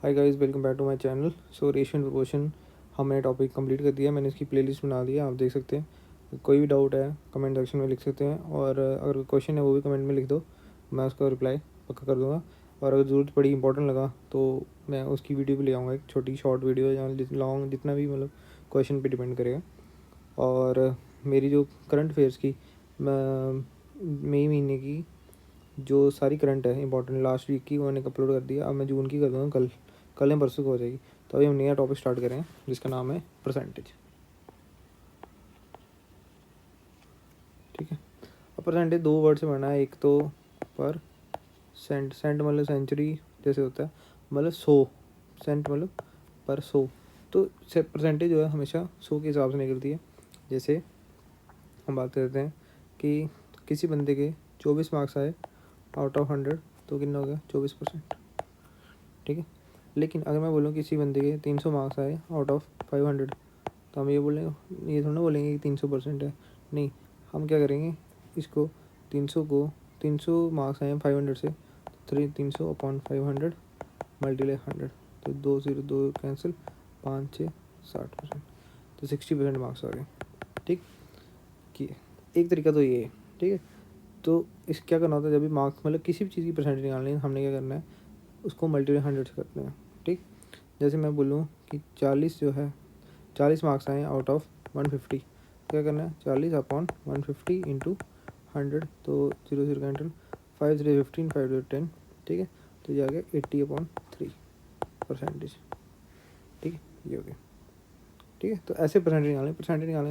Hi guys, welcome back to my channel. So ratio and proportion हमने topic complete कर दिया। मैंने इसकी प्लेलिस्ट बना दी है, आप देख सकते हैं। कोई भी डाउट है कमेंट सेक्शन में लिख सकते हैं, और अगर कोई क्वेश्चन है वो भी कमेंट में लिख दो, मैं उसका रिप्लाई पक्का कर दूंगा। और अगर ज़रूरत पड़ी, इंपॉर्टेंट लगा, तो मैं उसकी वीडियो भी ले आऊँगा, एक छोटी शॉर्ट वीडियो या लॉन्ग, जितना भी मतलब क्वेश्चन पे डिपेंड करेगा। और मेरी जो करंट अफेयर्स की मई महीने की जो सारी करंट है इंपॉर्टेंट लास्ट वीक की, वो मैंने अपलोड कर दिया। अब मैं जून की कर दूँगा कल या परसों को हो जाएगी। तो अभी हम नया टॉपिक स्टार्ट करें जिसका नाम है परसेंटेज। ठीक है। अब परसेंटेज दो वर्ड से बना है, एक तो पर सेंट मतलब सेंचुरी जैसे होता है, मतलब 100 सेंट मतलब पर 100। तो परसेंटेज जो है हमेशा 100 के हिसाब से निकलती है। जैसे हम बात करते हैं कि किसी बंदे के 24 मार्क्स आए आउट ऑफ 100, तो कितना हो गया 24%। ठीक है। लेकिन अगर मैं बोलूँ किसी बंदे के 300 मार्क्स आए आउट ऑफ 500, तो हम ये बोलेंगे, ये थोड़ा ना बोलेंगे कि 300% है। नहीं, हम क्या करेंगे, इसको 300 मार्क्स आए हैं 500 से, 300 अपॉन 500 मल्टीप्लाई 100, तो 2 कैंसिल, 5 6 60%, तो 60% मार्क्स आ गए। ठीक। कि एक तरीका तो ये है। ठीक है। तो इस क्या करना होता है, जब भी मार्क्स मतलब किसी भी चीज़ की परसेंटेज निकालनी है, हमने क्या करना है, उसको मल्टीप्लाई 100 से करते हैं। ठीक। जैसे मैं बोलूँ कि 40 जो है 40 मार्क्स आए आउट ऑफ 150, क्या करना है, 40 अपॉन 150 इंटू 100, तो 0 0 कैंटल, 5 3 15 5 2 10। ठीक है। तो ये आ गया 80/3%। ठीक है, ये हो गया। ठीक है। तो ऐसे परसेंटेज निकालने का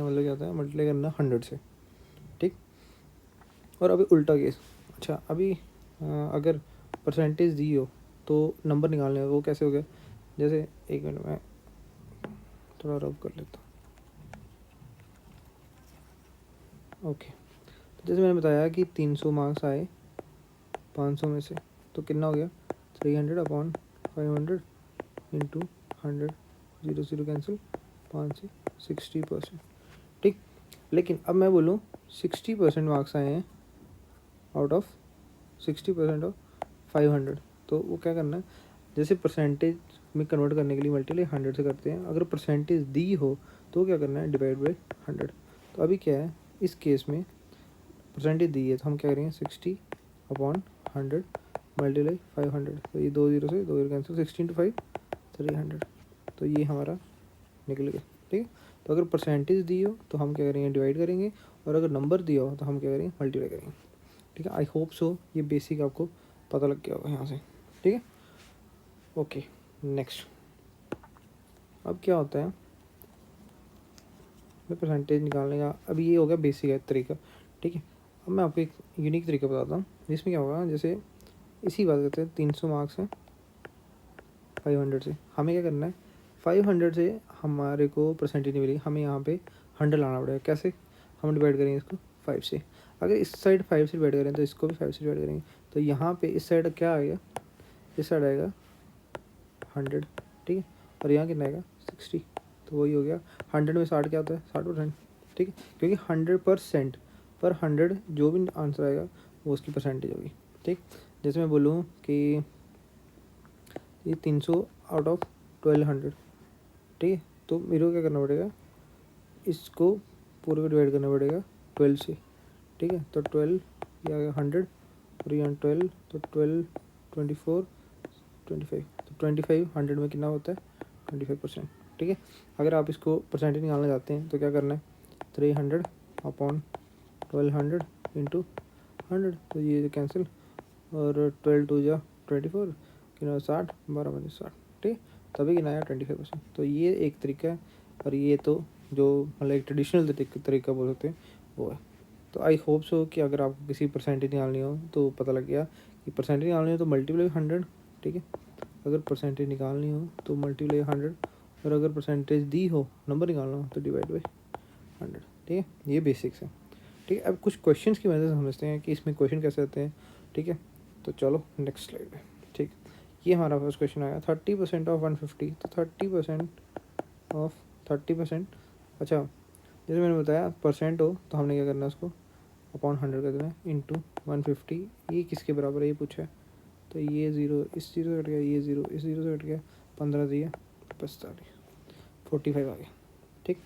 मतलब क्या होता है, मल्टीप्लाई करना 100 से। ठीक। और अभी उल्टा केस, अच्छा अभी अगर परसेंटेज दी हो तो नंबर निकालने का वो कैसे हो गया। जैसे एक मिनट में थोड़ा रब कर लेता हूँ। ओके। तो जैसे मैंने बताया कि 300 मार्क्स आए 500 में से, तो कितना हो गया 300/500 इंटू 100, 0 0 कैंसिल, 5 से 60%। ठीक। लेकिन अब मैं बोलूँ 60% मार्क्स आए हैं आउट ऑफ 60% ऑफ 500, तो वो क्या करना है, जैसे परसेंटेज में कन्वर्ट करने के लिए मल्टीप्लाई 100 से करते हैं। अगर परसेंटेज दी हो तो क्या करना है, डिवाइड बाई 100। तो अभी क्या है, इस केस में परसेंटेज दी है तो हम क्या करेंगे 60/100 मल्टीप्लाई 500, तो ये 2 0 से 2 0 कैंसिल, 16 × 5 300, तो ये हमारा निकल गया। ठीक है। तो अगर परसेंटेज दी हो तो हम क्या करेंगे, डिवाइड करेंगे, और अगर नंबर दिया हो तो हम क्या करेंगे, मल्टीप्लाई करेंगे। ठीक है। आई होप सो ये बेसिक आपको पता लग गया होगा यहाँ से। ठीक है। Okay, next. अब क्या होता है परसेंटेज निकालने का, अभी ये हो गया बेसिक है तरीका। ठीक है। अब मैं आपको एक यूनिक तरीका बताता हूँ जिसमें क्या होगा, जैसे इसी बात करते हैं 300 मार्क्स हैं 500 से, हमें क्या करना है, 500 से हमारे को परसेंटेज नहीं मिलेगी, हमें यहाँ पे 100 लाना पड़ेगा। कैसे, हम डिवाइड करेंगे इसको 5 से। अगर इस साइड 5 से डिवाइड करें तो इसको भी 5 से डिवाइड करेंगे, तो यहाँ पे इस साइड क्या आएगा, इस साइड आएगा 100। ठीक है। और यहाँ कितना आएगा 60, तो वही हो गया 100 में 60 क्या होता है, 60%। ठीक है। क्योंकि 100% पर 100 जो भी आंसर आएगा वो उसकी परसेंटेज होगी। ठीक। जैसे मैं बोलूँ कि ये 300 आउट ऑफ 1200। ठीक है। तो मेरे को क्या करना पड़ेगा, इसको पूरे को डिवाइड करना पड़ेगा 12 से। ठीक है। तो 12 ये आ गया 100, और यहाँ 12, तो 12 24 25, तो 25 100 में कितना होता है 25%। ठीक है। अगर आप इसको परसेंटेज निकालना चाहते हैं तो क्या करना है, 300/1200 इंटू 100, तो ये कैंसिल, और 12 2 जा 24, कितना 60, 12 बजे 60। ठीक है। तभी कितना आया 25%। तो ये एक तरीका है, और ये तो जो मतलब एक ट्रेडिशनल तरीका बोल सकते हैं वो है। तो आई होप सो कि अगर आपको किसी परसेंटेज निकालनी हो तो पता लग गया कि परसेंटेज निकालनी हो तो मल्टीप्लाई 100। ठीक है। अगर परसेंटेज निकालनी हो तो मल्टीप्लाई 100, और अगर परसेंटेज दी हो नंबर निकालना हो तो डिवाइड बाई 100। ठीक है। ये बेसिक्स है। ठीक है। अब कुछ क्वेश्चंस की वजह से समझते हैं कि इसमें क्वेश्चन कैसे आते हैं। ठीक है। तो चलो नेक्स्ट स्लाइड पे। ठीक। ये हमारा फर्स्ट क्वेश्चन आया, 30% ऑफ 150, तो 30% ऑफ 30%। अच्छा, जैसे मैंने बताया परसेंट हो तो हमने क्या करना है, उसको अपॉन 100 कर देना है, इंटू 150। ये किसके बराबर है ये पूछा है, तो ये 0 इस 0 से कट गया, ये 0 इस 0 से कट गया, 15 दिए 45, 45 आ गया। ठीक,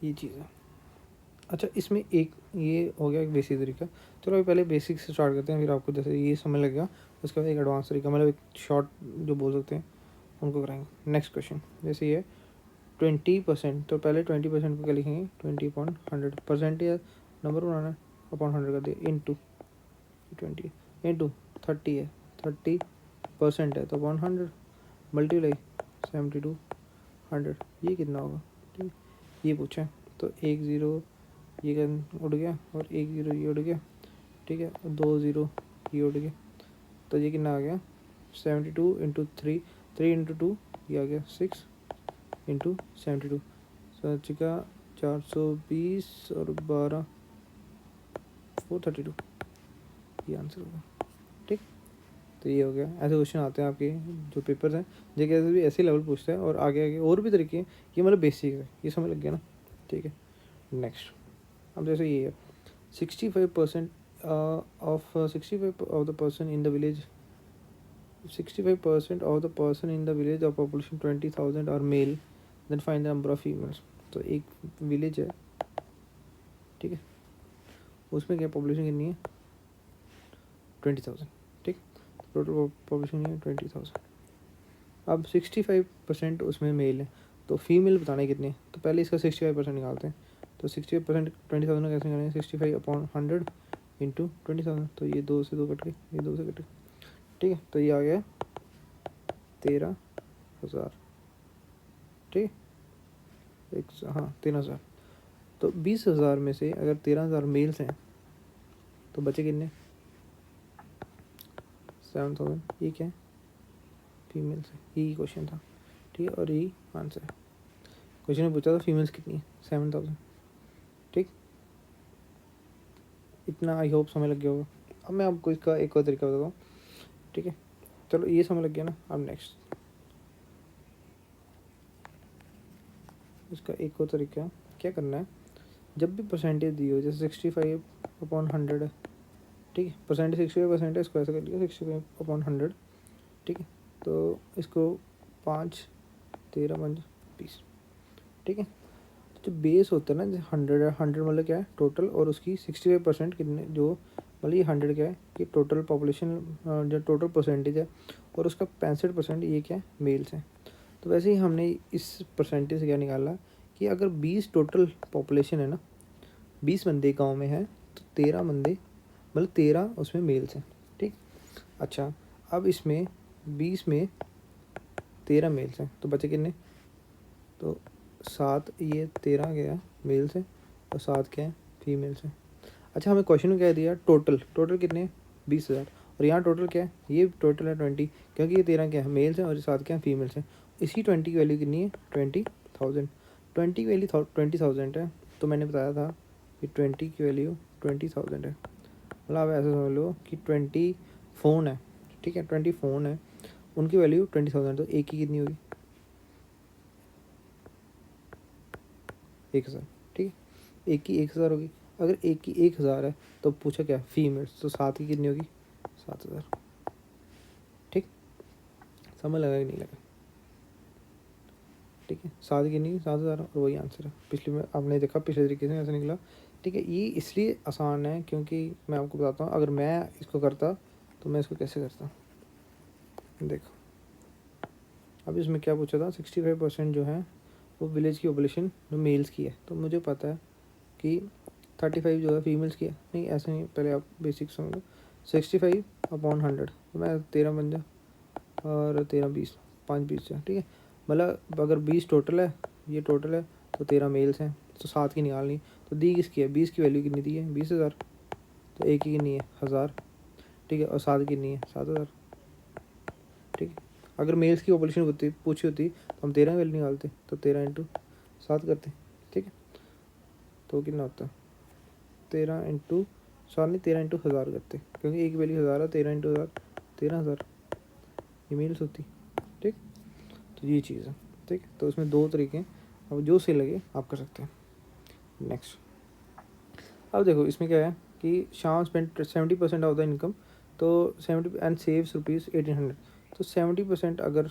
ये चीज़ है। अच्छा, इसमें एक ये हो गया एक बेसिक तरीका। चलो अभी पहले बेसिक से स्टार्ट करते हैं, फिर आपको जैसे ये समझ लगेगा उसके बाद एक एडवांस तरीका, मतलब एक शॉर्ट जो बोल सकते हैं उनको कराएंगे। नेक्स्ट क्वेश्चन जैसे ये 20%, तो पहले 20% को क्या लिखेंगे, 20/100, परसेंट या नंबर बनाना है, अपॉन 100 कर दिया, इंटू 20 इंटू 30 है, 30% है तो अपॉन 100, मल्टीप्लाई 72/100, ये कितना होगा। ठीक है, ये पूछा है तो 1 0 ये उड़ गया और 1 0 ये उड़ गया। ठीक है, और 2 0 ये उड़ गया, तो ये कितना आ गया 72 इंटू 3, 3 इंटू 2 ये आ गया 6 इंटू 72, सच का 420 और 12 432, ये आंसर होगा। ठीक, तो ये हो गया। ऐसे क्वेश्चन आते हैं आपके जो पेपर्स हैं, जो कैसे भी ऐसे लेवल पूछते हैं, और आगे आगे और भी तरीके हैं, ये मतलब बेसिक है, ये समझ लग गया ना। ठीक है, नेक्स्ट अब जैसे ये है 65% of 65 of the person in the village, 65% of the person in the village of population 20,000 are male, then find the number of females. तो एक विलेज है, ठीक है, उसमें क्या पॉपुलेशन कितनी है 20,000। ठीक, टोटल पॉपुलेशन है 20,000। अब 65% उसमें मेल है, तो फीमेल बताने कितने हैं, तो पहले इसका 65% निकालते हैं। तो 65% 20,000 कैसे निकालेंगे, 65/100 इंटू 20,000, तो ये 2 से 2 कट गए, ये 2 से कट गए। ठीक है, तो ये आ गया 13,000। ठीक है, एक हाँ 13,000। तो 20,000 में से अगर 13,000 मेल्स हैं तो बचे कितने 7,000, ये क्या है फीमेल्स है, यही क्वेश्चन था। ठीक है, और यही आंसर है। क्वेश्चन में पूछा था फीमेल्स कितनी है 7,000। ठीक, इतना आई होप समझ लग गया होगा। अब मैं आपको इसका एक और तरीका बताता हूँ। ठीक है, चलो ये समझ लग गया ना। अब नेक्स्ट इसका एक और तरीका क्या करना है, जब भी परसेंटेज दी हो, जैसे 65/100 है। ठीक है, परसेंटेज 65% है, इसको ऐसा कर लिया 65/100। ठीक है, तो इसको 5 13 5 20। ठीक है, जो बेस होता है ना, जैसे 100 है, 100 मतलब क्या है टोटल, और उसकी 65% कितने, जो मतलब ये 100 क्या है कि टोटल पॉपुलेशन जो टोटल परसेंटेज है, और उसका 65% ये क्या है मेल्स हैं। तो वैसे ही हमने इस परसेंटेज से क्या निकाला कि अगर 20 टोटल पॉपुलेशन है ना, 20 बंदे गांव में हैं, तो 13 बंदे मतलब 13 उसमें मेल्स हैं। ठीक, अच्छा, अब इसमें 20 में 13 मेल्स हैं, तो बचे कितने, तो 7, ये 13 गया मेल्स हैं और 7 क्या है फीमेल्स हैं। अच्छा, हमें क्वेश्चन में क्या दिया, टोटल कितने 20,000, और यहाँ टोटल क्या है, ये टोटल है 20, क्योंकि ये 13 क्या है मेल्स हैं और ये 7 क्या है फीमेल्स हैं। इसी 20 की वैल्यू कितनी है 20,000, 20 की वैल्यू 20,000 है। तो मैंने बताया था कि 20 की वैल्यू 20,000 है, मतलब आप ऐसे समझ लो कि 20 फ़ोन है। ठीक है, 20 फ़ोन है, उनकी वैल्यू 20,000, तो एक की कितनी होगी 1,000। ठीक है, एक की 1,000 होगी। अगर एक की 1,000 है तो पूछा क्या फीमेल्स, तो 7 की कितनी होगी 7,000। ठीक, समझ लगा कि नहीं लगा। ठीक है, 7 की नहीं 7,000, और वही आंसर है। पिछले में आपने देखा पिछले तरीके से ऐसा निकला। ठीक है, ये इसलिए आसान है क्योंकि मैं आपको बताता हूँ, अगर मैं इसको करता तो मैं इसको कैसे करता। देखो, अब इसमें क्या पूछा था, 65% जो है वो विलेज की पॉपुलेशन जो मेल्स की है, तो मुझे पता है कि 35 जो है फीमेल्स की है। नहीं ऐसा नहीं, पहले आप बेसिक समझ लो, 65/100, तो मैं 13 बन जा, और 13 20 5 20 है। ठीक है, मतलब अगर 20 टोटल है, ये टोटल है, तो 13 मेल्स हैं, तो 7 की निकालनी। तो दी किसकी है, 20 की वैल्यू कितनी दी है 20,000, तो एक की कितनी है 1,000। ठीक है, और 7 की कितनी है 7,000। ठीक है, अगर मेल्स की पॉपुलेशन होती पूछी होती तो हम 13 की वैल्यू निकालते, तो 13 इंटू 7 करते। ठीक है, तो कितना होता है 13 इंटू 7 नहीं 13 इंटू 1,000 करते, क्योंकि एक वैल्यू 1,000 है, 13 इंटू 1,000 13,000 ये मेल्स होती। ठीक, तो ये चीज़ है। ठीक, तो उसमें 2 तरीके हैं, अब जो सही लगे आप कर सकते हैं। नेक्स्ट, अब देखो इसमें क्या है कि शाम स्पेंड 70% ऑफ द इनकम, तो 70 एंड सेव्स रुपीज़ 1,800, तो 70% अगर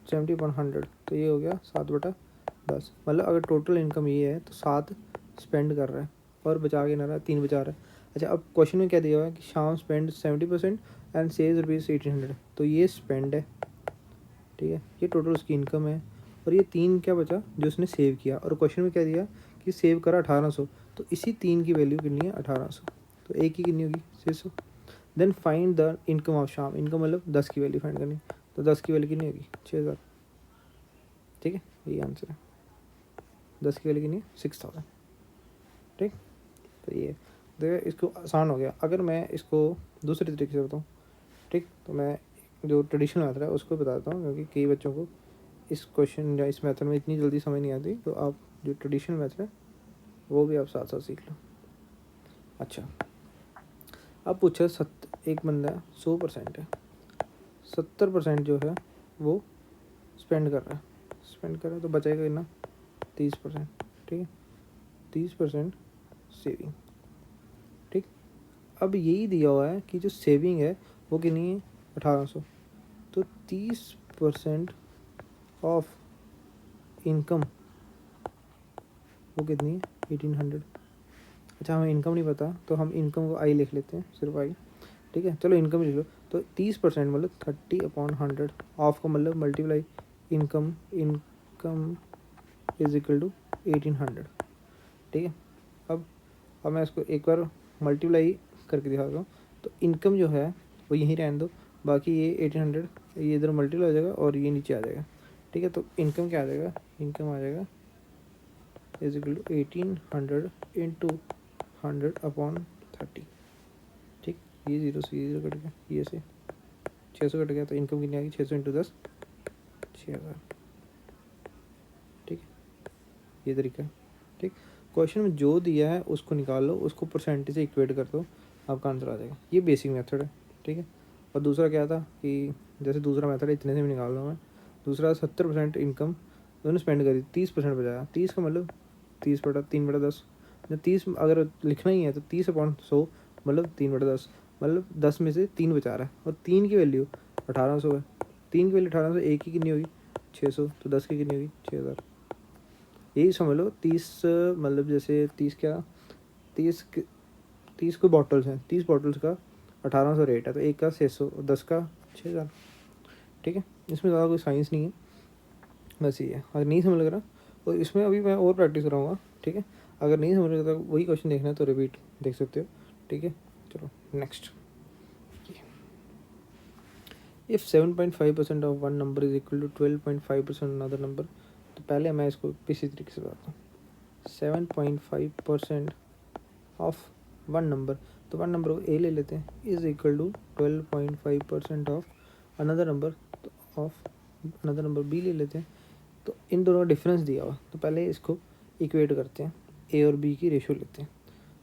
70/100 तो ये हो गया 7/10। मतलब अगर टोटल इनकम ये है तो 7 स्पेंड कर रहा है और बचा के ना रहा है, 3 बचा रहा है। अच्छा, अब क्वेश्चन में क्या दिया हुआ है कि शाम स्पेंड 70% एंड सेव्स ₹1800, तो ये स्पेंड है, ठीक है, ये टोटल उसकी इनकम है। और ये 3 क्या बचा जो उसने सेव किया, और क्वेश्चन में क्या दिया कि सेव करा 1800, तो इसी 3 की वैल्यू कितनी है 1800, तो एक की कितनी होगी 600। Then find the income of Sham, income मतलब 10 की वैल्यू फाइंड करनी, तो 10 की वैल्यू कितनी होगी 6000, ठीक है, यही आंसर है। 10 की वैल्यू कितनी है 6000, ठीक। तो ये देखो इसको आसान हो गया। अगर मैं इसको दूसरे तरीके से बताऊँ, ठीक, तो मैं जो ट्रेडिशनल मेथड है उसको बताता हूँ, क्योंकि कई बच्चों को इस क्वेश्चन या इस मेथड में इतनी जल्दी समझ नहीं आती, तो आप जो ट्रेडिशनल मेथड है वो भी आप साथ साथ सीख लो। अच्छा, अब पूछा एक बंदा है 100% है, 70% जो है वो स्पेंड कर रहा है, तो बचेगा कितना 30%, ठीक है, 30% सेविंग, ठीक। अब यही दिया हुआ है कि जो सेविंग है वो कितनी है 1800, तो 30% ऑफ इनकम वो कितनी है 1800। अच्छा, हमें इनकम नहीं पता तो हम इनकम को आई लिख लेते हैं, सिर्फ आई, ठीक है। चलो इनकम लिख लो, तो 30% मतलब 30/100, ऑफ का मतलब multiply income, income is equal to 1800, ठीक है। अब मैं इसको एक बार मल्टीप्लाई करके दिखाता हूँ। तो इनकम जो है वो यहीं रहने दो, बाकी ये 1800 ये इधर मल्टीप्लाई हो जाएगा और ये नीचे आ जाएगा, ठीक है। तो इनकम क्या आ जाएगा, इनकम आ जाएगा इज इक्वल टू 1800 इंटू 100/30, ठीक। ये 0 से 0 कट गया, ये से 600 कट गया, तो इनकम कितनी आ गई 600 इंटू 10 6000, ठीक है। ये तरीका है, ठीक। क्वेश्चन में जो दिया है उसको निकाल लो, उसको परसेंटेज से इक्वेट कर दो, आपका आंसर आ जाएगा। ये बेसिक मेथड है, ठीक है। और दूसरा क्या था कि जैसे दूसरा मेथड है इतने से भी निकाल लो मैं, दूसरा 70% इनकम दोनों स्पेंड करी, 30% बचाया, 30 का मतलब 30/3/10, जब 30 अगर लिखना ही है तो 30/100 मतलब 3/10, मतलब 10 में से 3 बचा रहा है, और 3 की वैल्यू 1800 है, 3 की वैल्यू 1800, एक की कितनी होगी 600, तो 10 की कितनी होगी 6000। यही समझ लो 30 मतलब जैसे 30 क्या 30 को बॉटल्स हैं, 30 बॉटल्स का 1800 रेट है, तो एक का 600 और 10 का 6000, ठीक है। इसमें ज़्यादा कोई साइंस नहीं है, बस ये है। अगर नहीं समझ लग रहा तो इसमें अभी मैं और प्रैक्टिस कराऊंगा, ठीक है। अगर नहीं समझ लग रहा तो वही क्वेश्चन देखना है तो रिपीट देख सकते हो, ठीक है। चलो next, if 7.5% of one number is equal to 12.5% another number, तो पहले मैं इसको इसी तरीके से बताता हूँ। 7.5% ऑफ वन नंबर, तो वन नंबर को ए ले लेते हैं, is equal to 12.5% of another number, तो ऑफ अनदर नंबर बी ले लेते हैं। तो इन दोनों का डिफरेंस दिया हुआ, तो पहले इसको इक्वेट करते हैं, ए और बी की रेशियो लेते हैं,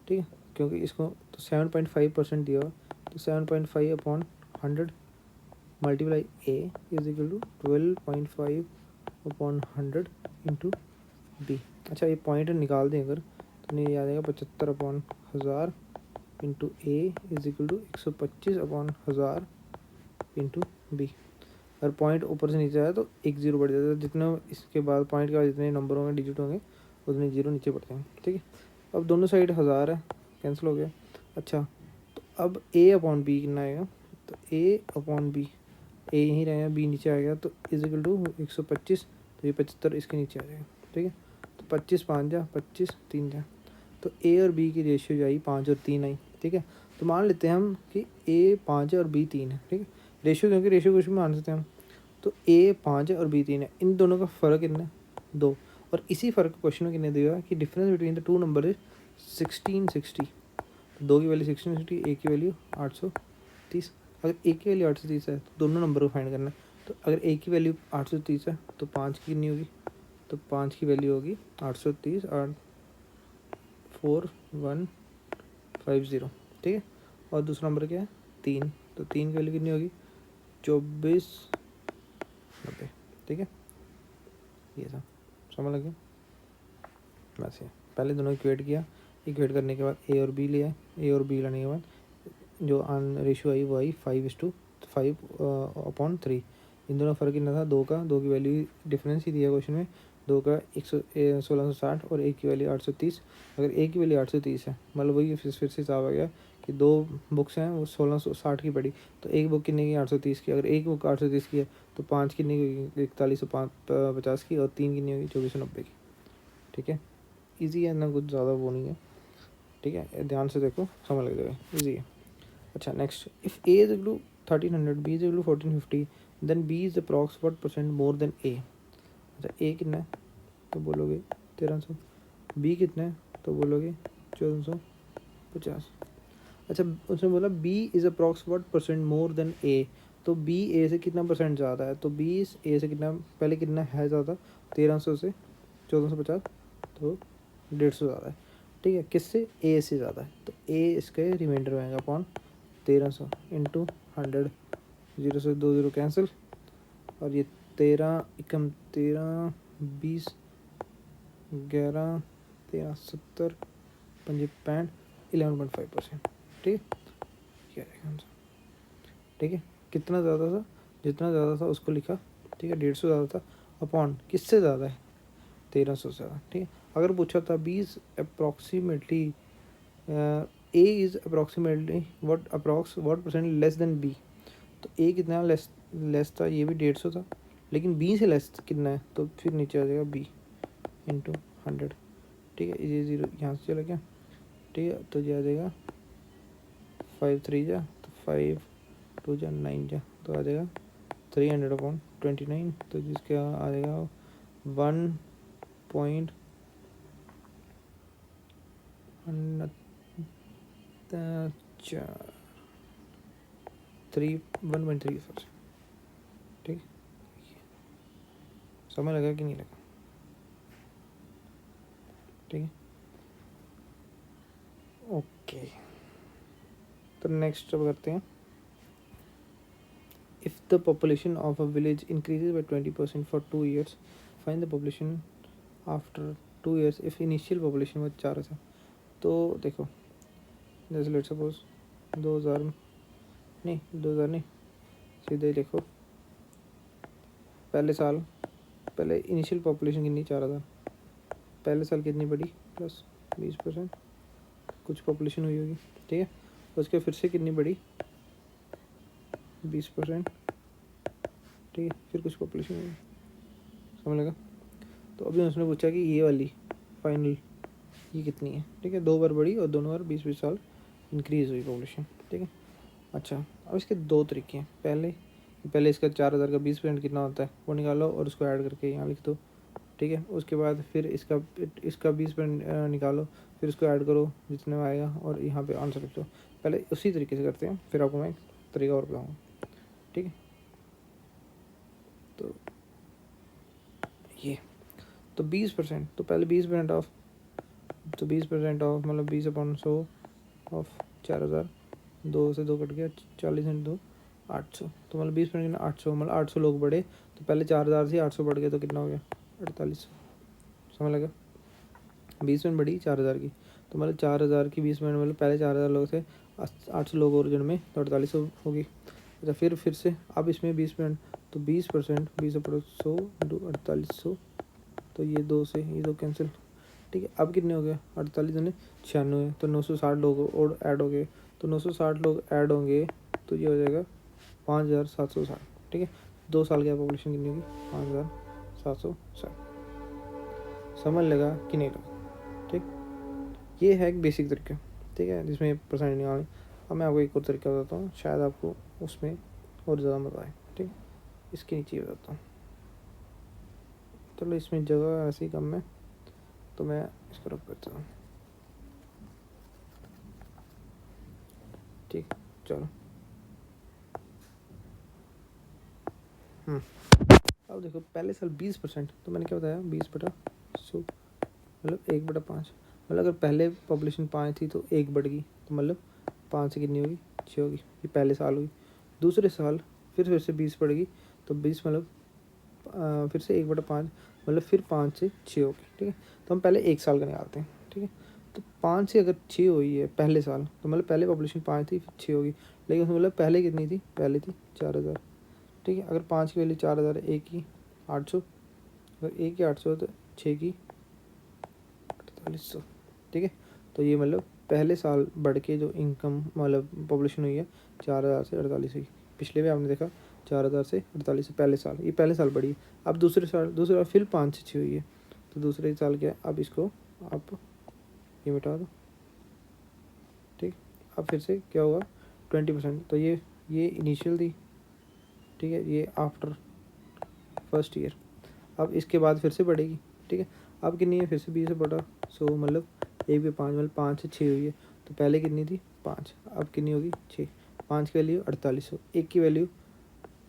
ठीक है। क्योंकि इसको तो 7.5% दिया हुआ, तो 7.5/100 multiply A is equal to 12.5/100 into B. अच्छा, ये पॉइंट निकाल दें अगर, तो नहीं आ जाएगा 75/1000 into A is equal to 125/1000 into B. अगर पॉइंट ऊपर से नीचे आया तो एक जीरो बढ़ जाता है, जितने इसके बाद पॉइंट के बाद जितने नंबर होंगे डिजिट होंगे उतने जीरो नीचे बढ़ते हैं, ठीक है। अब दोनों साइड 1000 है, कैंसिल हो गया। अच्छा, तो अब A/B कितना आएगा, तो A/B, ए यहीं रहेगा, बी नीचे आ गया, तो इज इक्वल टू 125, तो ये 75 इसके नीचे आ जाएगा, ठीक है। तो 25 5 जा 25 3 जा, तो ए और बी की रेशियो जो आई 5 और 3 आई, ठीक है। तो मान लेते हैं हम कि ए 5 है और बी 3 है, ठीक है। रेशियो क्योंकि रेशियो कुछ भी मान सकते हैं हम, तो ए 5 है और बी 3 है, इन दोनों का फ़र्क कितना है 2, और इसी फ़र्क क्वेश्चन में कितने दिया कि difference between the two number is 1660, तो 2 की वैल्यू 1660, ए की वैल्यू 830। अगर ए की वैल्यू 830 है तो दोनों नंबर को फाइंड करना है, तो अगर ए की वैल्यू 830 है तो 5 की कितनी होगी, तो 5 की वैल्यू होगी 830 और 4150, ठीक है। और दूसरा नंबर क्या है 3, तो 3 की वैल्यू कितनी होगी 2490, ठीक है। ये था, समझ लग गया। बस ये पहले दोनों इक्वेट किया, इक्वेट करने के बाद ए और बी लिया, ए और बी लाने के बाद जो रेशियो आई वो आई 5/3। इन दोनों फ़र्क कितना था, 2 का। 2 की वैल्यू डिफरेंस ही दिया क्वेश्चन में, 2 का 1660 और 1 की वैल्यू 830। अगर 1 की वैल्यू 830 है, मतलब वही फिर से हिसाब आ गया कि 2 बुक्स हैं वो 1660 की पड़ी, तो एक बुक कितने की, 830 की। अगर एक बुक 830 की है तो 5 कितने की होगी, 4150 की, और 3 कितनी होगी, 2490 की। ठीक है, ईजी है ना, कुछ ज़्यादा वो नहीं है। ठीक है, ध्यान से देखो, समझ लग जाएगा, ईजी है। अच्छा, next, if A is equal to 1300, B is equal to 1450, then B is approx what percent more than A. अच्छा, ए कितना है तो बोलोगे 1300, बी कितना है तो बोलोगे 1450। अच्छा, उसने बोला B is approx what percent more than A, तो बी ए से कितना परसेंट ज़्यादा है, तो बी ए से कितना, पहले कितना है ज़्यादा, 1300 से 1450, तो 150 ज़्यादा है। ठीक है, किससे, ए से ज़्यादा है, तो ए इसके रिमाइंडर में आएगा अपॉन 1300 इंटू 100, 0 से 2 0 कैंसिल, और ये 13 एकम 13 20 11 13 70 5 65 11.5%। ठीक है, क्या रहेगा आंसर। ठीक है, कितना ज़्यादा था, जितना ज़्यादा था उसको लिखा। ठीक है, 150 ज़्यादा था, अपॉन किससे ज़्यादा है, 1300 से ज़्यादा। ठीक है, अगर पूछा था B is approximately A is approximately what percent less than B, तो ए कितना लेस था, ये भी 150 था, लेकिन बी से लेस कितना है, तो फिर नीचे आ जाएगा बी इंटू 100। ठीक है, ये 0 यहाँ से चला गया। ठीक है, तो ये आ जाएगा 5 3 जा, तो 5 2 जा 9 जा, तो आ जाएगा 300/29, तो जिसका आ जाएगा 1 पॉइंट 1.3%। ठीक, समझ लगा कि नहीं लगा। ठीक है, ओके, तो नेक्स्ट अब करते हैं, if the population of a village increases by 20% for 2 years, find the population after 2 years if initial population was 4000। तो देखो, जैसे लेट सपोज 2000 नहीं, 2000 नहीं, सीधे देखो, पहले साल, पहले इनिशियल पॉपुलेशन कितनी, 4000, पहले साल कितनी बढ़ी, प्लस 20%, कुछ पॉपुलेशन हुई होगी। ठीक है, उसके फिर से कितनी बढ़ी, 20%। ठीक है, फिर कुछ पॉपुलेशन हुई, समझ लगा। तो अभी उसने पूछा कि ये वाली फाइनल ये कितनी है। ठीक है, 2 बार बढ़ी और दोनों बार 20-20 साल इंक्रीज़ हुई पॉपुलेशन। ठीक है, अच्छा, अब इसके 2 तरीके हैं। पहले इसका 4000 का 20% कितना होता है वो निकालो और उसको ऐड करके यहाँ लिख दो। ठीक है, उसके बाद फिर इसका 20% निकालो, फिर उसको ऐड करो जितने में आएगा और यहाँ पे आंसर लिख दो। पहले उसी तरीके से करते हैं, फिर आपको मैं एक तरीका और बताऊँगा। ठीक है, तो ये तो 20%, तो पहले 20% ऑफ, तो 20% ऑफ मतलब 20/100 ऑफ 4000, 2 से 2 कट गया, 40 इंटू 800, तो मतलब 20% 800, मतलब 800 लोग बढ़े, तो पहले 4000 से 800 बढ़ गए तो कितना हो गया, 4800। समझ लगा, 20% बढ़ी 4000 की, तो मतलब 4000 की 20% मतलब पहले 4000 लोग थे, 800 लोग और जन में, तो 4800 होगी। अच्छा, फिर से अब इसमें 20%, तो 20% 20/100 इंटू 4800, तो ये 2 से ये 2 कैंसिल। ठीक है, अब कितने हो गए, 48 जने 96, तो 960 लोग और ऐड हो गए, तो 960 लोग ऐड होंगे, तो ये हो जाएगा 5760। ठीक है, 2 साल की पॉपुलेशन कितनी होगी, 5760। समझ लगा कि नहीं लगा। ठीक, ये है एक बेसिक तरीका। ठीक है, जिसमें परसेंट निकालनी। अब मैं आपको एक और तरीका बताता हूँ, शायद आपको उसमें और ज़्यादा मज़ा आए। ठीक, इसके नीचे बताता हूँ, चलो इसमें जगह ऐसी कम है तो मैं इसको रख देता हूँ। ठीक, चलो। अब देखो, पहले साल 20%, तो मैंने क्या बताया, 20/100 मतलब 1/5, मतलब अगर पहले पॉपुलेशन 5 थी तो 1 बढ़ गई, तो मतलब 5 से कितनी होगी, 6 होगी। ये पहले साल हुई। दूसरे साल फिर से 20 बढ़ गई, तो 20 मतलब फिर से 1/5, मतलब फिर 5 से 6 होगी। ठीक है, तो हम पहले 1 साल का निकालते हैं। ठीक है, तो 5 से अगर 6 हुई है पहले साल, तो मतलब पहले पॉपुलेशन 5 थी, फिर 6 होगी, लेकिन उसमें मतलब पहले कितनी थी, पहले थी 4000, ठीक है। अगर 5 की वैल्यू 4000 है, एक की 800, अगर एक की 800 तो 6 की 4800, ठीक है। तो ये मतलब पहले साल बढ़ के जो इनकम मतलब पॉपुलेशन हुई है 4000 से 48 हुई। पिछले भी आपने देखा 4000 से 48 से पहले साल, ये पहले साल बढ़ी है। अब दूसरे साल फिर 5 से 6 हुई है, तो दूसरे साल क्या है, अब इसको आप ये मिटा दो, ठीक। अब फिर से क्या हुआ 20%, तो ये इनिशियल थी, ठीक है, ये आफ्टर फर्स्ट ईयर। अब इसके बाद फिर से बढ़ेगी, ठीक है। अब कितनी है, फिर से 20 से बढ़ा 100, मतलब एक भी 5, मतलब 5 से 6 हुई है, तो पहले कितनी थी 5, अब कितनी होगी 6, 5 की वैल्यू 4800, एक की वैल्यू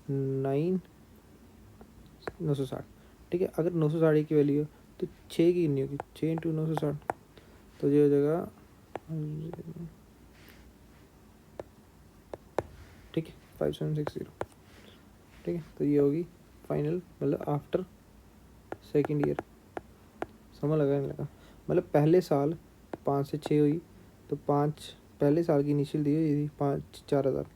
960, ठीक है। अगर 960 एक की वैल्यू है तो 6 की कितनी होगी, 6 इंटू 960, तो ये हो जाएगा, ठीक है, 5760, ठीक है। तो ये होगी फाइनल, मतलब आफ्टर सेकेंड ईयर। समझ लगा नहीं लगा, मतलब पहले साल 5 से 6 हुई, तो 5 पहले साल की इनिशियल दी हुई थी 5 4000,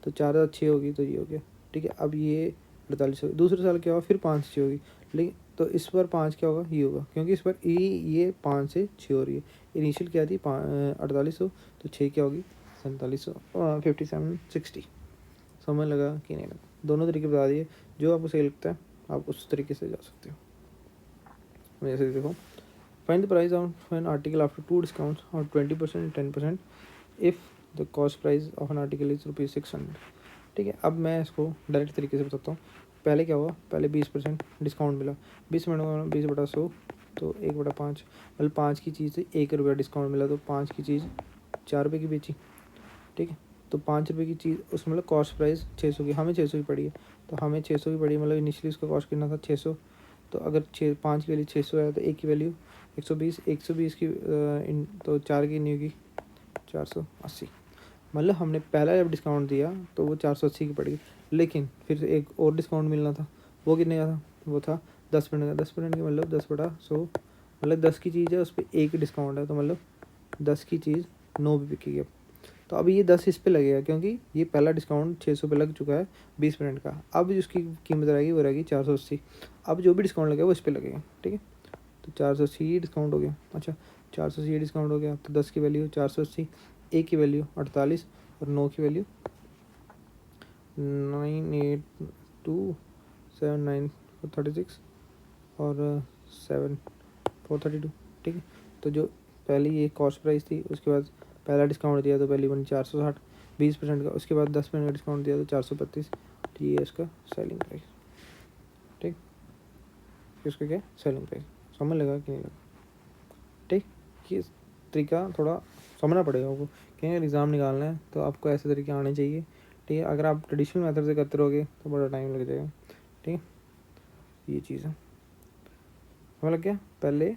तो 4000 6 होगी, तो ये हो गया, ठीक है। अब ये 48 होगी, दूसरे साल क्या होगा, फिर 5 से 6 होगी, लेकिन तो इस बार 5 क्या होगा, ये होगा, क्योंकि इस बार ये 5 से 6 हो रही है। इनिशियल क्या थी 4800, तो 6 क्या होगी 4700, 5760। समझ लगा कि नहीं लगा, दोनों तरीके बता दिए, जो आपको सही लगता है आप उस तरीके से जा सकते हो। जैसे देखो, find the price of an article after two discounts or 20% and 10% if the cost price of an article is ₹600, ठीक है। अब मैं इसको डायरेक्ट तरीके से बताता हूँ। पहले क्या हुआ, पहले 20% डिस्काउंट मिला, 20% 20/100, तो 1/5, मतलब 5 की चीज़ से 1 रुपया डिस्काउंट मिला, तो 5 की चीज़ 4 रुपये की बेची, ठीक है। तो 5 रुपये की चीज़ उसमें मतलब कॉस्ट प्राइस 600 की, हमें 600 की पड़ी है, तो हमें 600 की पड़ी है, मतलब इनिशियली उसका कॉस्ट कितना था 600, तो अगर 5 की वैल्यू 600 है, तो एक की वैल्यू 120 की तो 4 की नहीं होगी 480, मतलब हमने पहला जब डिस्काउंट दिया तो वो 480 की पड़ गई, लेकिन फिर एक और डिस्काउंट मिलना था, वो कितने का था, वो था 10% का, 10% की मतलब 10/100, मतलब 10 की चीज़ है उस पर एक डिस्काउंट है, तो मतलब 10 की चीज़ 9 भी बिकेगी। अब तो अभी ये 10 इस पे लगेगा, क्योंकि ये पहला डिस्काउंट 600 पे लग चुका है 20% का, अब उसकी कीमत रहेगी, वो रहेगी 480। अब जो भी डिस्काउंट लगेगा वो इस पर लगेगा, ठीक है। तो 480 डिस्काउंट हो गया, अच्छा 480 डिस्काउंट हो गया, तो 10 की वैल्यू 480, एक की वैल्यू 48, और 9 की वैल्यू 98279 और 7432, ठीक है। तो जो पहले ये कॉस्ट प्राइस थी, उसके बाद पहला डिस्काउंट दिया तो पहली बनी 460 20% का, उसके बाद 10% का डिस्काउंट दिया तो 432, तो ये है इसका सेलिंग प्राइस, ठीक। इसका क्या सेलिंग प्राइस, समझ लगा कि नहीं लगा, ठीक। ये तरीका थोड़ा समझना पड़ेगा आपको, क्योंकि एग्ज़ाम निकालना है तो आपको ऐसे तरीके आने चाहिए, ठीक है। अगर आप ट्रेडिशनल मेथड से करते रहोगे तो बड़ा टाइम लग जाएगा, ठीक है। ये चीज़ है, समझ लग गया। पहले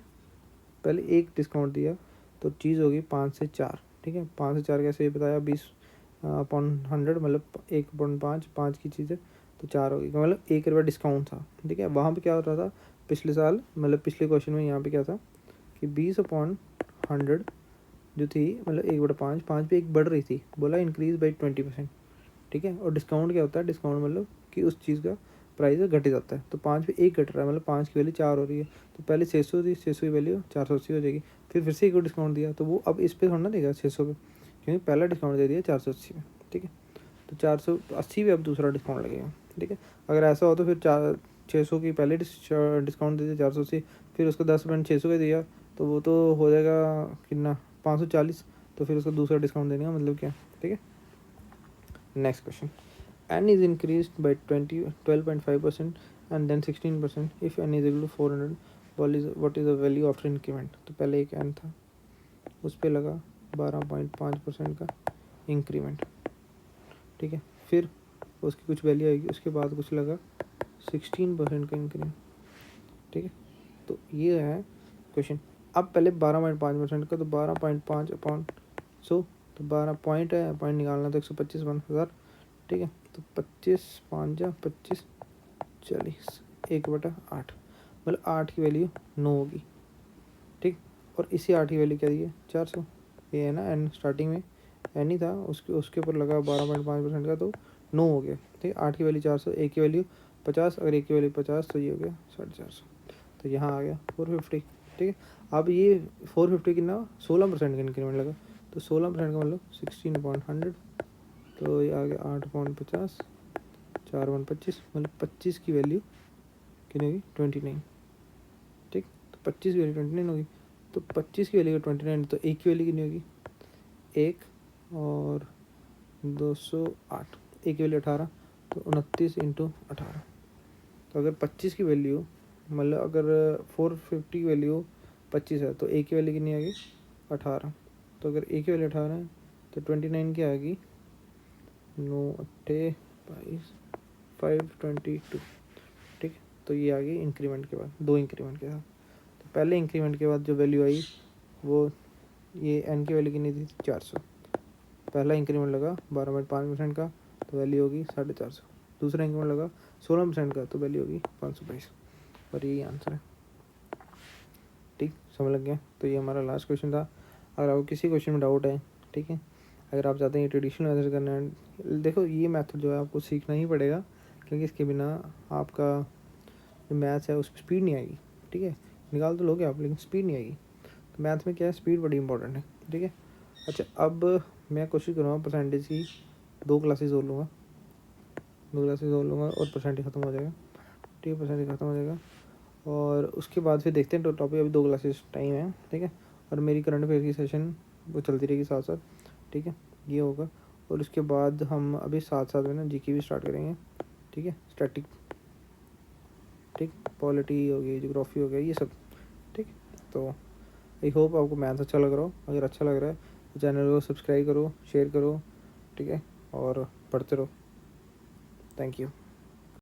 एक डिस्काउंट दिया तो चीज़ होगी 5 से 4, ठीक है। 5 से 4 कैसे बताया, 20/100, मतलब 1/5, 5 की चीज़ है तो 4 होगी, मतलब 1 रुपया डिस्काउंट था, ठीक है। वहाँ पे क्या हो रहा था पिछले साल, मतलब पिछले क्वेश्चन में यहाँ पे क्या था कि 20/100 जो थी, मतलब 1/5, 5 पे एक बढ़ रही थी, बोला इंक्रीज बाई 20%, ठीक है। और डिस्काउंट क्या होता है, डिस्काउंट मतलब कि उस चीज़ का प्राइस घट जाता है, तो 5 पे एक घट रहा है, मतलब 5 की वैल्यू 4 हो रही है, तो पहले 600 थी, 600 की वैल्यू 480 हो जाएगी, फिर से एक और डिस्काउंट दिया तो वो अब इस पर थोड़ा ना देगा 600 पे, क्योंकि पहला डिस्काउंट दे दिया 480 में, ठीक है। तो 480 पे अब दूसरा डिस्काउंट लगेगा, ठीक है। अगर ऐसा हो तो फिर 600 की पहले डिस्काउंट दे दिया 480, फिर उसका 10% 600 का दिया, तो वो तो हो जाएगा कितना 540, तो फिर उसका दूसरा डिस्काउंट देने का मतलब क्या, ठीक है। Next question, n is increased by 12.5% and then 16% if n is equal to 400, what is the value after increment। तो पहले एक n था, उस पर लगा 12.5% का इंक्रीमेंट, ठीक है। फिर उसकी कुछ वैल्यू आएगी, उसके बाद कुछ लगा 16% का इंक्रीमेंट, ठीक है। तो ये है क्वेश्चन। अब पहले 12.5% का, तो 12.5 अपॉन 100, तो 12 पॉइंट है, पॉइंट निकालना तो 125 1000, ठीक है। तो 25 5 जा 25 40, 1/8, मतलब 8 की वैल्यू 9 होगी, ठीक। और इसी 8 की वैल्यू क्या दी है 400, ये है ना एन, स्टार्टिंग में एन ही था, उसके ऊपर लगा 12.5% का तो 9 हो गया। ठीक है, 8 की वैल्यू 400, ए की वैल्यू 50, अगर ए की वैल्यू 50 तो ये हो गया 450, तो यहाँ आ गया 450। ठीक है, अब ये 450 कितना 16% का इंक्रीमेंट लगा, तो 16% का मतलब 16/100, तो ये आ गया 8/50, 4/25, मतलब 25 की वैल्यू कितनी होगी 29। ठीक, तो 25 की वैल्यू 29 होगी, तो 25 की वैल्यू 29, तो एक की वैल्यू कितनी होगी 1 और 208, एक की वैल्यू 18, तो 29 × 18। तो अगर 25 की वैल्यू मतलब अगर 450 की वैल्यू 25 है तो ए की वैल्यू कितनी आएगी 18, तो अगर ए की वैल्यू 18 है तो 29 की आएगी 9 8 22 522। ठीक है, तो ये आ गई इंक्रीमेंट के बाद, 2 इंक्रीमेंट के साथ। तो पहले इंक्रीमेंट के बाद जो वैल्यू आई वो ये एन की वैल्यू कितनी थी 400, पहला इंक्रीमेंट लगा 12.5% का तो वैल्यू होगी 450, दूसरा इंक्रीमेंट लगा 16% का तो वैल्यू होगी 522, और यही आंसर है। ठीक, समझ लग गया। तो ये हमारा लास्ट क्वेश्चन था। अगर आपको किसी क्वेश्चन में डाउट है, ठीक है, अगर आप चाहते हैं ट्रेडिशनल मेथड करना है, देखो ये मेथड जो है आपको सीखना ही पड़ेगा, क्योंकि इसके बिना आपका जो मैथ्स है उसमें स्पीड नहीं आएगी। ठीक है, निकाल तो लोगे आप लेकिन स्पीड नहीं आएगी। तो मैथ में क्या है, स्पीड बड़ी इंपॉर्टेंट है। ठीक है, अच्छा अब मैं कोशिश करूँगा परसेंटेज की 2 क्लासेस और लूँगा, 2 क्लासेस और लूँगा और परसेंटेज ख़त्म हो जाएगा। ठीक है, परसेंटेज ख़त्म हो जाएगा और उसके बाद फिर देखते हैं तो टॉपिक, अभी 2 क्लासेस टाइम है। ठीक है, और मेरी करंट अफेयर की सेशन वो चलती रहेगी साथ साथ। ठीक है, ये होगा, और उसके बाद हम अभी साथ साथ में ना जीके भी स्टार्ट करेंगे। ठीक है, स्टैटिक, ठीक, पॉलिटी हो गई, ज्योग्राफी हो गया, ये सब। ठीक, तो आई होप आपको मैथ अच्छा लग रहा हो। अगर अच्छा लग रहा है तो चैनल को सब्सक्राइब करो, शेयर करो। ठीक है, और पढ़ते रहो। Thank you.